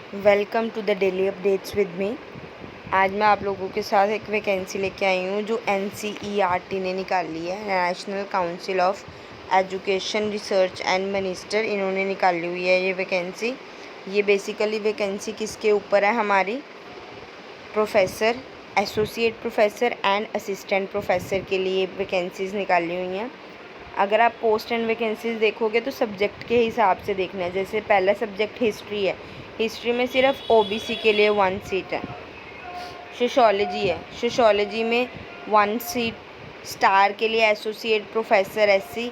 Welcome to the daily updates with me. आज मैं आप लोगों के साथ एक वैकेंसी लेके आई हूँ जो NCERT ने निकाली है, national council of education research and minister, इन्होंने निकाली हुई है ये वैकेंसी। ये बेसिकली वैकेंसी किसके ऊपर है, हमारी professor, associate professor and assistant professor के लिए वैकेंसीज़ निकाली हुई हैं। अगर आप पोस्ट एंड वैकेंसीज़ देखोगे तो सब्जेक्ट के हिसाब से देखना है। जैसे पहला सब्जेक्ट हिस्ट्री है, हिस्ट्री में सिर्फ OBC के लिए 1 सीट है। सोशियोलॉजी है, सोशियोलॉजी में 1 सीट स्टार के लिए एसोसिएट प्रोफेसर SC,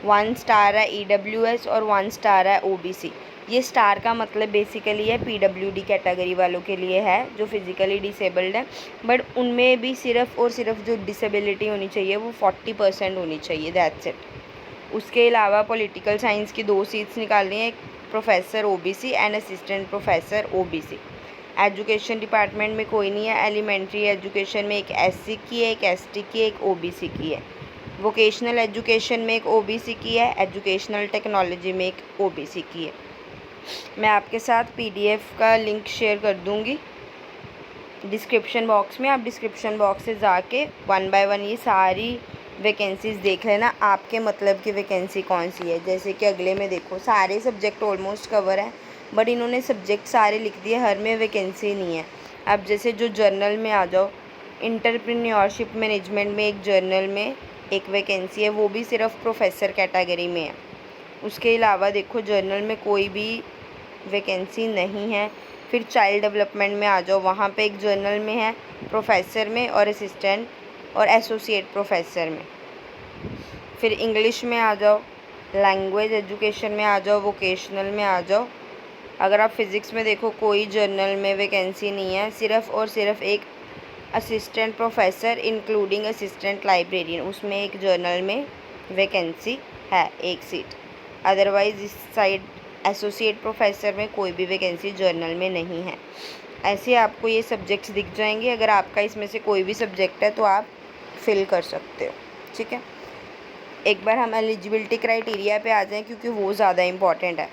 1 स्टार है EWS और 1 स्टार है OBC। ये स्टार का मतलब बेसिकली है PWD कैटेगरी वालों के लिए है, जो फिज़िकली डिसेबल्ड है। बट उनमें भी सिर्फ और सिर्फ जो डिसेबिलिटी होनी चाहिए वो 40% होनी चाहिए, दैट्स इट। उसके अलावा पॉलिटिकल साइंस की 2 सीट्स निकाल रही हैं, एक professor OBC and assistant professor OBC। Education department में कोई नहीं है। एलिमेंट्री एजुकेशन में एक SC की है, एक ST की है, एक OBC की है। वोकेशनल एजुकेशन में एक OBC की है। एजुकेशनल टेक्नोलॉजी में एक OBC की है। मैं आपके साथ PDF का लिंक शेयर कर दूँगी डिस्क्रिप्शन बॉक्स में। आप डिस्क्रिप्शन बॉक्स से जाके 1 बाय 1 ये सारी वैकेंसीज़ देख लेना, आपके मतलब की वैकेंसी कौन सी है। जैसे कि अगले में देखो, सारे सब्जेक्ट ऑलमोस्ट कवर है, बट इन्होंने सब्जेक्ट सारे लिख दिए, हर में वैकेंसी नहीं है। अब जैसे जो जर्नल में आ जाओ, एंटरप्रेन्योरशिप मैनेजमेंट में एक जर्नल में एक वैकेंसी है, वो भी सिर्फ प्रोफेसर कैटेगरी में है। उसके अलावा देखो जर्नल में कोई भी वैकेंसी नहीं है। फिर चाइल्ड डेवलपमेंट में आ जाओ, वहाँ पे एक जर्नल में है, प्रोफेसर में और असिस्टेंट और एसोसिएट प्रोफेसर में। फिर इंग्लिश में आ जाओ, लैंग्वेज एजुकेशन में आ जाओ, वोकेशनल में आ जाओ। अगर आप फिज़िक्स में देखो, कोई जर्नल में वैकेंसी नहीं है, सिर्फ और सिर्फ एक assistant professor including assistant librarian, उसमें एक जर्नल में वैकेंसी है, 1 सीट। अदरवाइज़ इस साइड एसोसिएट प्रोफेसर में कोई भी वैकेंसी जर्नल में नहीं है। ऐसे आपको ये सब्जेक्ट्स दिख जाएंगे। अगर आपका इसमें से कोई भी सब्जेक्ट है तो आप फिल कर सकते हो, ठीक है। एक बार हम एलिजिबिलिटी क्राइटेरिया पे आ जाएं, क्योंकि वो ज़्यादा इम्पॉर्टेंट है।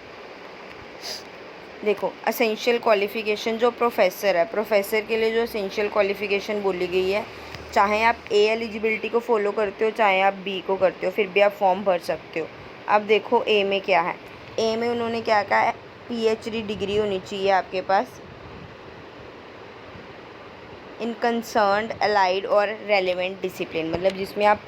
देखो, असेंशियल क्वालिफ़िकेशन जो प्रोफेसर है, प्रोफेसर के लिए जो असेंशियल क्वालिफ़िकेशन बोली गई है, चाहे आप A एलिजिबिलिटी को फॉलो करते हो, चाहे आप B को करते हो, फिर भी आप फॉर्म भर सकते हो। अब देखो A में क्या है। A में उन्होंने क्या कहा है, PhD डिग्री होनी चाहिए आपके पास इन कंसर्न्ड अलाइड और रेलेवेंट डिसिप्लिन, मतलब जिसमें आप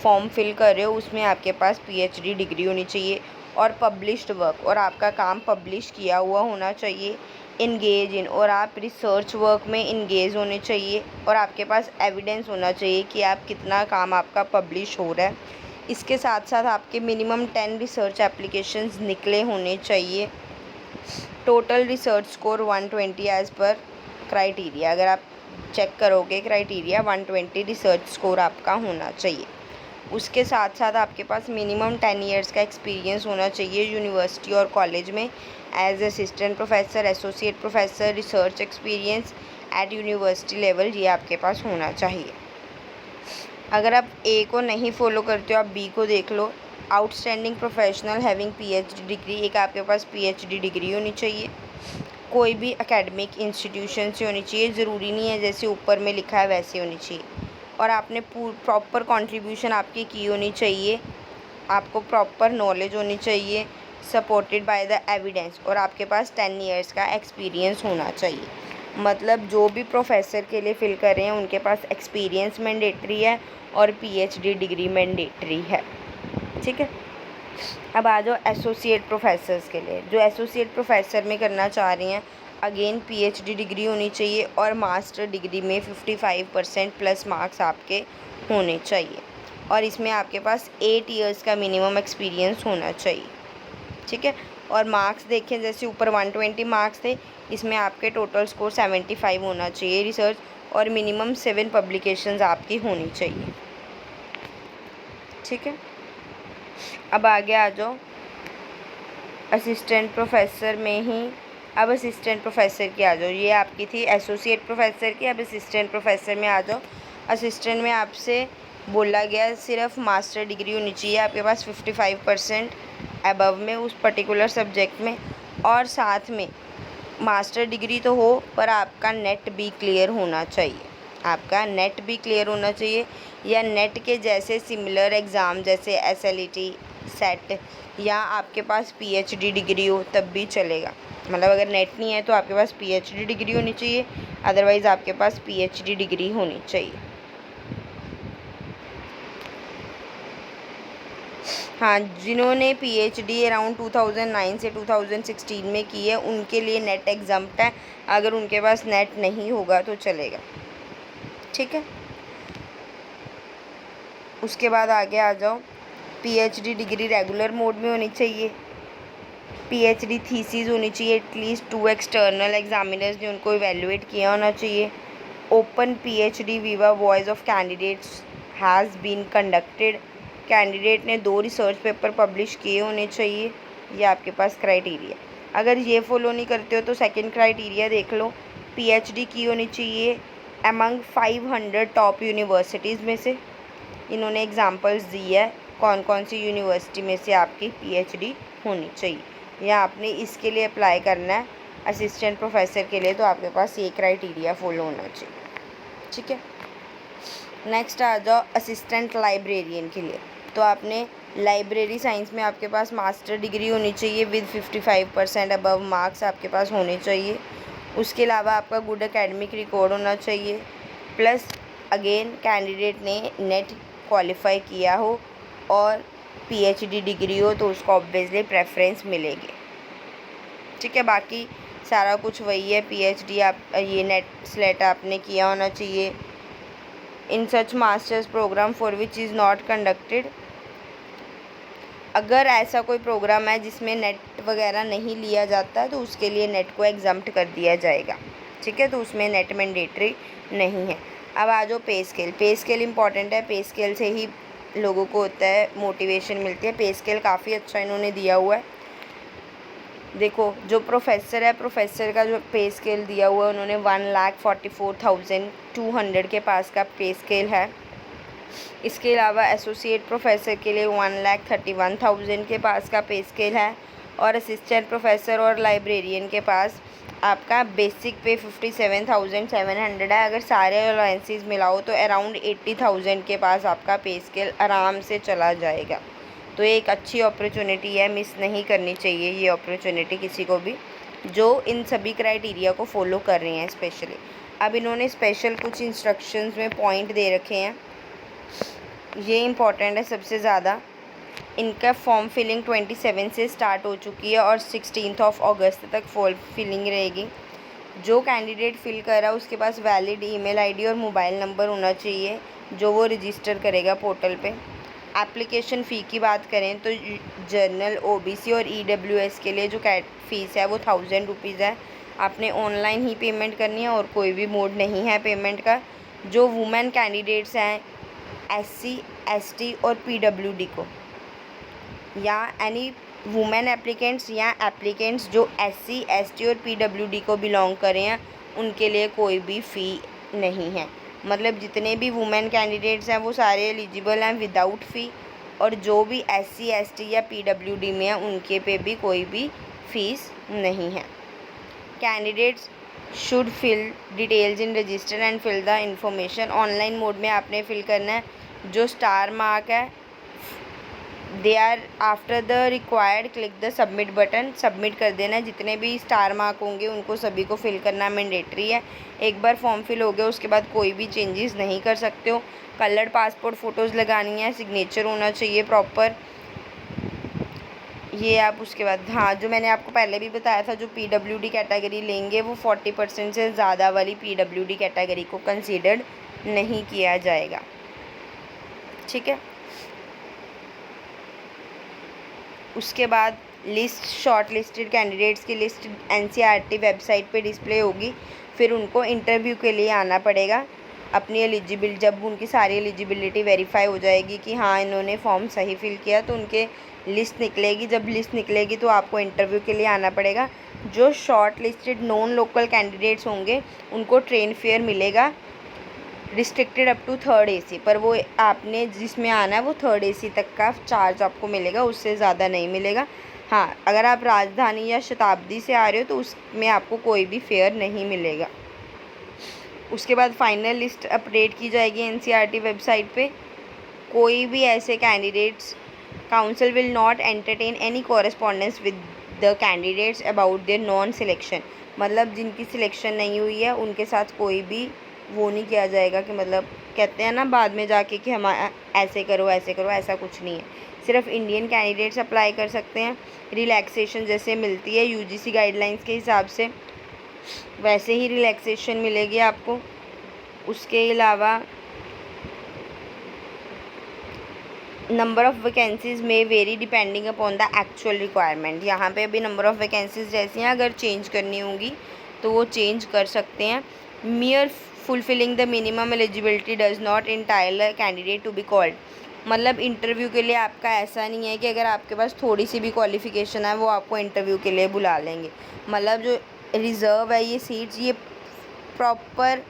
फॉर्म फिल कर रहे हो उसमें आपके पास PhD डिग्री होनी चाहिए। और पब्लिश्ड वर्क, और आपका काम पब्लिश किया हुआ होना चाहिए। इंगेज इन, और आप रिसर्च वर्क में इंगेज होने चाहिए। और आपके पास एविडेंस होना चाहिए कि आप कितना काम आपका पब्लिश हो रहा है। इसके साथ साथ आपके मिनिमम 10 रिसर्च एप्लीकेशंस निकले होने चाहिए। Total research score 120 as per criteria, अगर आप चेक करोगे क्राइटेरिया 120 रिसर्च स्कोर आपका होना चाहिए। उसके साथ साथ आपके पास मिनिमम 10 इयर्स का एक्सपीरियंस होना चाहिए यूनिवर्सिटी और कॉलेज में as assistant professor, associate professor, research experience at university level, ये आपके पास होना चाहिए। अगर आप A को नहीं फॉलो करते हो, आप B को देख लो। Outstanding professional having PhD degree, एक आपके पास PhD डिग्री होनी चाहिए। कोई भी एकेडमिक इंस्टीट्यूशन से होनी चाहिए, ज़रूरी नहीं है जैसे ऊपर में लिखा है वैसे होनी चाहिए। और आपने प्रॉपर कंट्रीब्यूशन आपकी की होनी चाहिए, आपको प्रॉपर नॉलेज होनी चाहिए, सपोर्टेड बाय द एविडेंस, और आपके पास 10 इयर्स का एक्सपीरियंस होना चाहिए। मतलब जो भी प्रोफेसर के लिए फिल कर रहे हैं उनके पास एक्सपीरियंस मैंडेटरी है और PhD डिग्री मैंडेटरी है, ठीक है। अब आ जाओ एसोसिएट प्रोफेसर्स के लिए। जो एसोसिएट प्रोफेसर में करना चाह रही हैं, अगेन PhD डिग्री होनी चाहिए और मास्टर डिग्री में 55% प्लस मार्क्स आपके होने चाहिए। और इसमें आपके पास 8 इयर्स का मिनिमम एक्सपीरियंस होना चाहिए, ठीक है। और मार्क्स देखें, जैसे ऊपर 120 मार्क्स थे, इसमें आपके टोटल स्कोर 75 होना चाहिए रिसर्च, और मिनिमम 7 पब्लिकेशंस आपकी होनी चाहिए, ठीक है। अब आगे आ जाओ असिस्टेंट प्रोफेसर में ही। अब असिस्टेंट प्रोफेसर की आ जाओ, ये आपकी थी एसोसिएट प्रोफेसर की। अब असिस्टेंट प्रोफेसर में आ जाओ। असिस्टेंट में आपसे बोला गया सिर्फ मास्टर डिग्री होनी चाहिए आपके पास 55% अबव में उस पर्टिकुलर सब्जेक्ट में, और साथ में मास्टर डिग्री तो हो पर आपका नेट भी क्लियर होना चाहिए, आपका नेट भी क्लियर होना चाहिए, या नेट के जैसे सिमिलर एग्ज़ाम जैसे SLET, सेट, या आपके पास PhD डिग्री हो तब भी चलेगा। मतलब अगर नेट नहीं है तो आपके पास PhD डिग्री होनी चाहिए, अदरवाइज़ आपके पास PhD डिग्री होनी चाहिए। हाँ, जिन्होंने PhD अराउंड 2009 से 2016 में की है उनके लिए नेट एग्ज़म्प्ट है, अगर उनके पास नेट नहीं होगा तो चलेगा, ठीक है। उसके बाद आगे आ जाओ, PhD डिग्री रेगुलर मोड में होनी चाहिए, PhD थीसिस होनी चाहिए, एटलीस्ट 2 एक्सटर्नल एग्जामिनर्स ने उनको इवेल्युएट किया होना चाहिए। Open PhD viva voce of candidates has been conducted, candidate ने 2 रिसर्च पेपर पब्लिश किए होने चाहिए। ये आपके पास क्राइटेरिया, अगर ये फॉलो नहीं करते हो तो सेकंड क्राइटेरिया देख लो, PhD की होनी चाहिए अमंग 500 टॉप यूनिवर्सिटीज़ में से। इन्होंने एग्जांपल्स दी है कौन कौन सी यूनिवर्सिटी में से आपकी PhD होनी चाहिए, या आपने इसके लिए अप्लाई करना है असिस्टेंट प्रोफेसर के लिए तो आपके पास ये क्राइटेरिया फॉलो होना चाहिए, ठीक है। नेक्स्ट आ जाओ असिस्टेंट लाइब्रेरियन के लिए, तो आपने लाइब्रेरी साइंस में आपके पास मास्टर डिग्री होनी चाहिए विद 55% अबव मार्क्स आपके पास होने चाहिए। उसके अलावा आपका गुड एकेडमिक रिकॉर्ड होना चाहिए, प्लस अगेन कैंडिडेट ने नेट क्वालिफाई किया हो और PhD डिग्री हो तो उसको ऑब्वियसली प्रेफरेंस मिलेगी, ठीक है। बाकी सारा कुछ वही है, PhD आप ये नेट स्लेट आपने किया होना चाहिए। In such masters program for which is not conducted, अगर ऐसा कोई प्रोग्राम है जिसमें नेट वगैरह नहीं लिया जाता तो उसके लिए नेट को एग्जम्प्ट कर दिया जाएगा, ठीक है, तो उसमें नेट मैंडेटरी नहीं है। अब आ जाओ पे स्केल, पे स्केल इंपॉर्टेंट है, पे स्केल से ही लोगों को होता है मोटिवेशन मिलती है। पे स्केल काफ़ी अच्छा इन्होंने दिया हुआ है, देखो जो प्रोफेसर है, प्रोफेसर का जो पे स्केल दिया हुआ है उन्होंने 1,44,200 के पास का पे स्केल है। इसके अलावा एसोसिएट प्रोफेसर के लिए 1,31,000 के पास का पे स्केल है, और असिस्टेंट प्रोफेसर और लाइब्रेरियन के पास आपका बेसिक पे 57,700 है। अगर सारे अलाउंसेस मिलाओ तो अराउंड 80,000 के पास आपका पे स्केल आराम से चला जाएगा। तो एक अच्छी अपॉर्चुनिटी है, मिस नहीं करनी चाहिए ये अपॉर्चुनिटी किसी को भी जो इन सभी क्राइटेरिया को फॉलो कर रहे हैं स्पेशली। अब इन्होंने स्पेशल कुछ इंस्ट्रक्शंस में पॉइंट दे रखे हैं, ये इम्पॉर्टेंट है सबसे ज़्यादा। इनका फॉर्म फिलिंग 27 से स्टार्ट हो चुकी है और 16 अगस्त तक फॉर्म फिलिंग रहेगी। जो कैंडिडेट फिल कर रहा है उसके पास वैलिड ईमेल आईडी और मोबाइल नंबर होना चाहिए जो वो रजिस्टर करेगा पोर्टल पे। एप्लीकेशन फ़ी की बात करें तो जनरल OBC और EWS के लिए जो फ़ीस है वो 1000 रुपीज़ है, आपने ऑनलाइन ही पेमेंट करनी है और कोई भी मोड नहीं है पेमेंट का। जो वुमेन कैंडिडेट्स हैं SC ST और PWD को, या एनी वुमेन एप्लीकेंट्स या एप्लीकेंट्स जो SC ST और PWD को बिलोंग करें हैं उनके लिए कोई भी फ़ी नहीं है। मतलब जितने भी वुमेन कैंडिडेट्स हैं वो सारे एलिजिबल हैं विदाउट फ़ी, और जो भी SC ST या PWD में हैं उनके पे भी कोई भी फ़ीस नहीं है। Candidates should fill details in register and fill the information, online mode में आपने फिल करना है। जो स्टार मार्क है they are after the required click the submit button, submit कर देना है। जितने भी स्टार मार्क होंगे उनको सभी को फिल करना मैंडेटरी है। एक बार फॉर्म फिल हो गया उसके बाद कोई भी चेंजेस नहीं कर सकते हो। कलर्ड पासपोर्ट फ़ोटोज़ लगानी है, सिग्नेचर होना चाहिए प्रॉपर। ये आप उसके बाद हाँ, जो मैंने आपको पहले भी बताया था जो PWD कैटेगरी लेंगे वो 40% से ज़्यादा वाली PWD कैटेगरी को कंसीडर्ड नहीं किया जाएगा, ठीक है। उसके बाद लिस्ट, शॉर्ट लिस्टेड कैंडिडेट्स की लिस्ट NCERT वेबसाइट पे डिस्प्ले होगी, फिर उनको इंटरव्यू के लिए आना पड़ेगा। अपनी एलिजिबिल जब उनकी सारी एलिजिबिलिटी वेरीफाई हो जाएगी कि हाँ इन्होंने फॉर्म सही फिल किया तो उनके लिस्ट निकलेगी। जब लिस्ट निकलेगी तो आपको इंटरव्यू के लिए आना पड़ेगा। जो short listed non local candidates होंगे उनको ट्रेन फेयर मिलेगा, restricted up to 3rd AC, पर वो आपने जिसमें आना है वो 3rd AC तक का चार्ज आपको मिलेगा, उससे ज़्यादा नहीं मिलेगा। हाँ, अगर आप राजधानी या शताब्दी से आ रहे हो तो उसमें आपको कोई भी फेयर नहीं मिलेगा। उसके बाद फाइनल लिस्ट अपडेट की जाएगी एनसीईआरटी वेबसाइट पे। कोई भी ऐसे candidates, council will not entertain any correspondence with the candidates about their non selection, मतलब जिनकी सिलेक्शन नहीं हुई है उनके साथ कोई भी वो नहीं किया जाएगा कि मतलब कहते हैं ना बाद में जाके कि हम ऐसे करो, ऐसा कुछ नहीं है। सिर्फ इंडियन कैंडिडेट्स अप्लाई कर सकते हैं। रिलैक्सेशन जैसे मिलती है यूजीसी गाइडलाइंस के हिसाब से वैसे ही रिलैक्सेशन मिलेगी आपको। उसके अलावा नंबर ऑफ़ वैकेंसीज़ में very depending upon the actual requirement. यहाँ पे अभी नंबर ऑफ़ वैकेंसीज़ जैसी हैं, अगर चेंज करनी होंगी तो वो चेंज कर सकते हैं। Mere fulfilling the minimum eligibility does not entitle candidate to be called, मतलब इंटरव्यू के लिए आपका ऐसा नहीं है कि अगर आपके पास थोड़ी सी भी क्वालिफ़िकेशन है वो आपको इंटरव्यू के लिए बुला लेंगे। मतलब जो रिज़र्व है ये सीट्स, ये प्रॉपर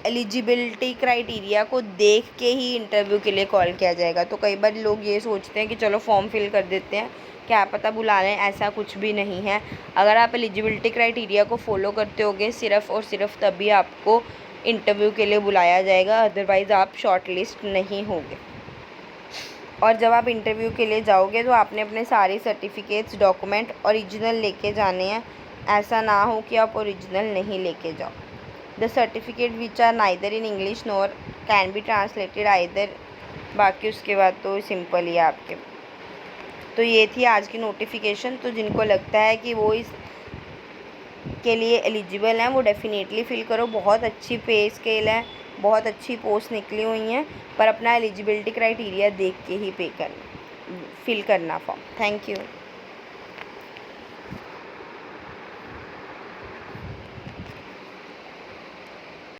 एलिजिबिलिटी क्राइटेरिया को देख के ही इंटरव्यू के लिए कॉल किया जाएगा। तो कई बार लोग ये सोचते हैं कि चलो फॉर्म फिल कर देते हैं, क्या पता बुला लें, ऐसा कुछ भी नहीं है। अगर आप एलिजिबिलिटी क्राइटेरिया को फॉलो करते होगे सिर्फ़ और सिर्फ तभी आपको इंटरव्यू के लिए बुलाया जाएगा, अदरवाइज़ आप शॉर्ट लिस्ट नहीं होगे। और जब आप इंटरव्यू के लिए जाओगे तो आपने अपने सारे सर्टिफिकेट्स, डॉक्यूमेंट ओरिजिनल लेके जाने हैं। ऐसा ना हो कि आप ओरिजिनल नहीं लेके जाओ। The certificate which are neither in English nor can be translated either. बाकी उसके बाद तो सिंपल ही है आपके। तो ये थी आज की नोटिफिकेशन। तो जिनको लगता है कि वो इस के लिए एलिजिबल हैं वो डेफ़िनेटली फ़िल करो। बहुत अच्छी पे स्केल है, बहुत अच्छी पोस्ट निकली हुई हैं, पर अपना एलिजिबिलिटी क्राइटेरिया देख के ही फ़िल करना फॉर्म। Thank you.